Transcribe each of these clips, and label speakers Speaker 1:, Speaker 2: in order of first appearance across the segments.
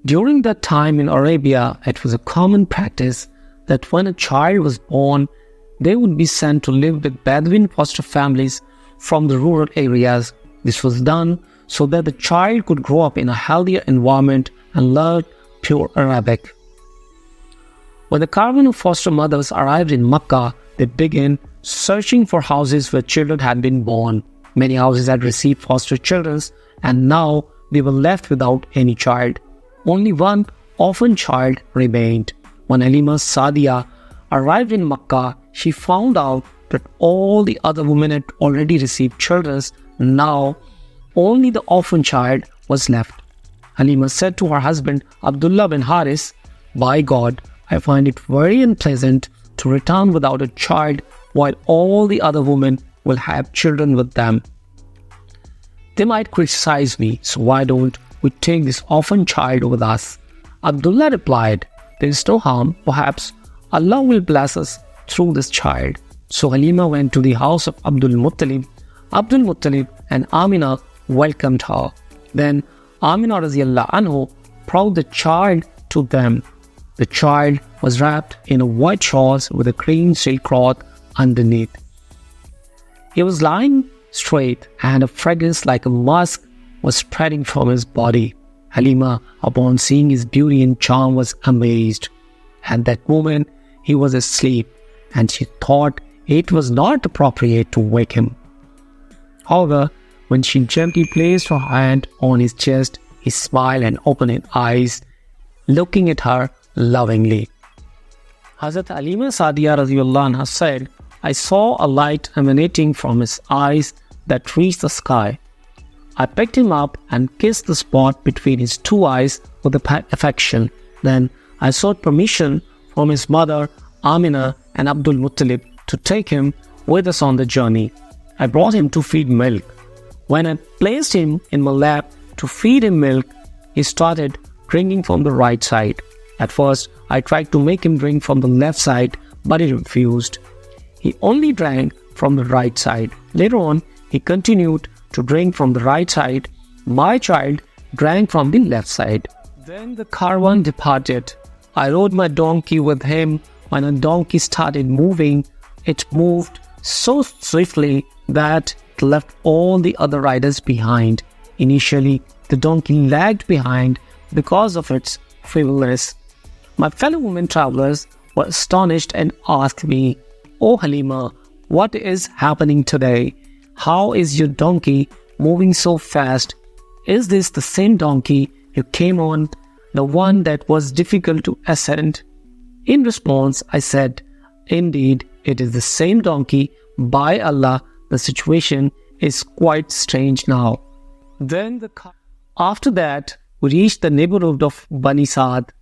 Speaker 1: During that time in Arabia, it was a common practice that when a child was born, they would be sent to live with Bedouin foster families from the rural areas. This was done so that the child could grow up in a healthier environment and learn pure Arabic. When the caravan of foster mothers arrived in Makkah, they began searching for houses where children had been born. Many houses had received foster children, and now they were left without any child. Only one orphan child remained. When Halima Sadiya arrived in Makkah, she found out that all the other women had already received children. Now, only the orphan child was left. Halima said to her husband, Abdullah bin Haris, "By God, I find it very unpleasant to return without a child while all the other women will have children with them. They might criticize me, so why don't we take this orphan child with us?" Abdullah replied, "There is no harm. Perhaps Allah will bless us through this child." So Halima went to the house of Abdul Muttalib. Abdul Muttalib and Amina welcomed her. Then Amina radiallahu anhu brought the child to them. The child was wrapped in a white shawl with a green silk cloth underneath. He was lying straight, and a fragrance like a musk was spreading from his body. Halima, upon seeing his beauty and charm, was amazed. At that moment, he was asleep, and she thought it was not appropriate to wake him. However, when she gently placed her hand on his chest, he smiled and opened his eyes, looking at her lovingly. Hazrat Halima Sadiya radhiyallahu anha said, "I saw a light emanating from his eyes that reached the sky. I picked him up and kissed the spot between his two eyes with affection. Then I sought permission from his mother Amina and Abdul Muttalib to take him with us on the journey. I brought him to feed milk. When I placed him in my lap to feed him milk, he started drinking from the right side. At first, I tried to make him drink from the left side, but he refused. He only drank from the right side. Later on, he continued to drink from the right side. My child drank from the left side. Then the caravan departed. I rode my donkey with him. When a donkey started moving, it moved so swiftly that it left all the other riders behind. Initially, the donkey lagged behind because of its feebleness. My fellow women travelers were astonished and asked me, "Oh Halima, what is happening today? How is your donkey moving so fast? Is this the same donkey you came on, the one that was difficult to ascend?" In response, I said, "Indeed, it is the same donkey. By Allah, the situation is quite strange now." After that, we reached the neighborhood of Bani Saad.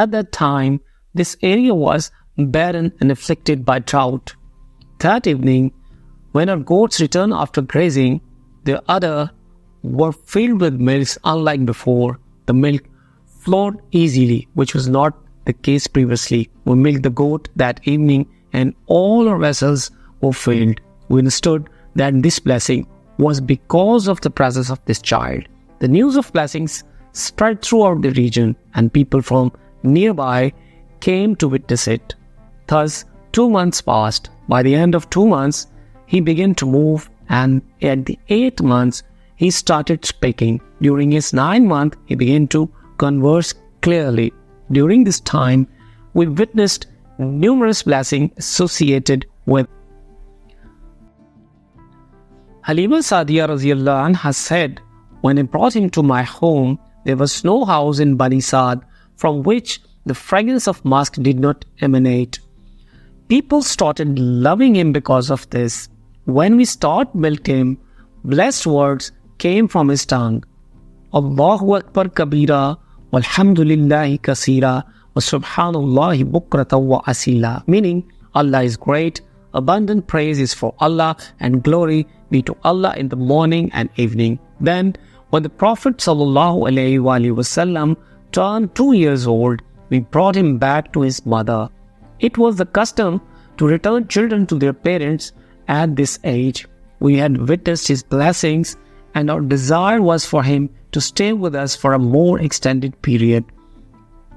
Speaker 1: At that time, this area was barren and afflicted by drought. That evening, when our goats returned after grazing, their udder were filled with milk unlike before. The milk flowed easily, which was not the case previously. We milked the goat that evening and all our vessels were filled. We understood that this blessing was because of the presence of this child. The news of blessings spread throughout the region, and people from nearby came to witness it. Thus, 2 months passed. By the end of 2 months, he began to move, and at the 8th month, he started speaking. During his 9th month, he began to converse clearly. During this time, we witnessed numerous blessings associated with Halima Sadiya radhiyallahu anha said, "When I brought him to my home, there was no house in Bani Saad from which the fragrance of musk did not emanate. People started loving him because of this. When we started milking him, blessed words came from his tongue. Allahu Akbar Kabira, Walhamdulillahi Kasira, wa Subhanallahi Bukrata wa Asila, meaning Allah is great, abundant praise is for Allah, and glory be to Allah in the morning and evening." Then, when the Prophet ﷺ turned 2 years old, we brought him back to his mother. It was the custom to return children to their parents at this age. We had witnessed his blessings, and our desire was for him to stay with us for a more extended period.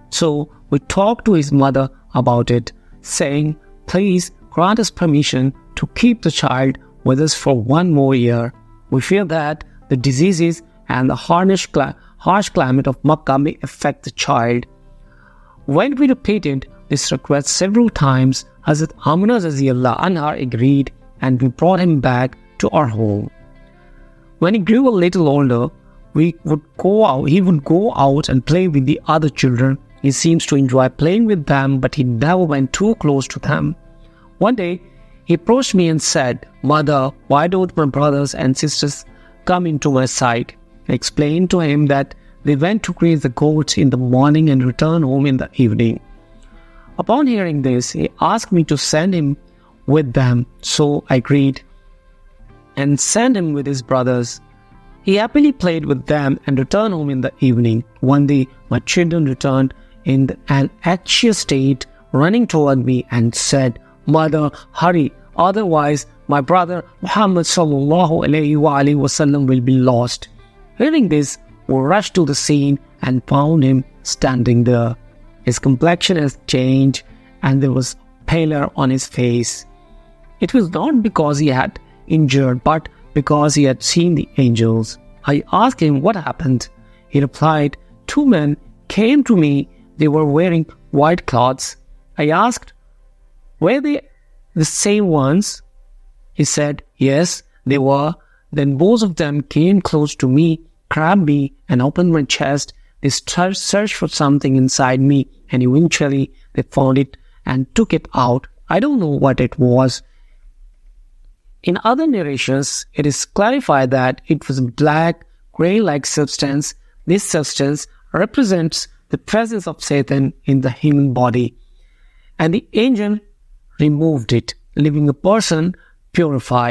Speaker 1: So we talked to his mother about it, saying, please grant us permission to keep the child with us for 1 more year. We fear that the diseases and the harsh climate of Makkah may affect the child. When we repeated this request several times, Hazrat Amina Raziyallahu Anha agreed and we brought him back to our home. When he grew a little older, he would go out and play with the other children. He seems to enjoy playing with them, but he never went too close to them. One day, he approached me and said, Mother, why don't my brothers and sisters come into my sight? I explained to him that they went to graze the goats in the morning and return home in the evening. Upon hearing this, he asked me to send him with them, so I agreed and sent him with his brothers. He happily played with them and returned home in the evening. One day, my children returned in an anxious state, running toward me and said, Mother, hurry, otherwise my brother Muhammad sallallahu alaihi wasallam will be lost. Hearing this, we rushed to the scene and found him standing there. His complexion has changed and there was pallor on his face. It was not because he had injured, but because he had seen the angels. I asked him what happened. He replied, 2 men came to me. They were wearing white clothes. I asked, were they the same ones? He said, yes, they were. Then both of them came close to me, grabbed me, and opened my chest. They searched for something inside me, and eventually they found it and took it out. I don't know what it was. In other narrations, it is clarified that it was a black, gray-like substance. This substance represents the presence of Satan in the human body, and the angel removed it, leaving the person purified.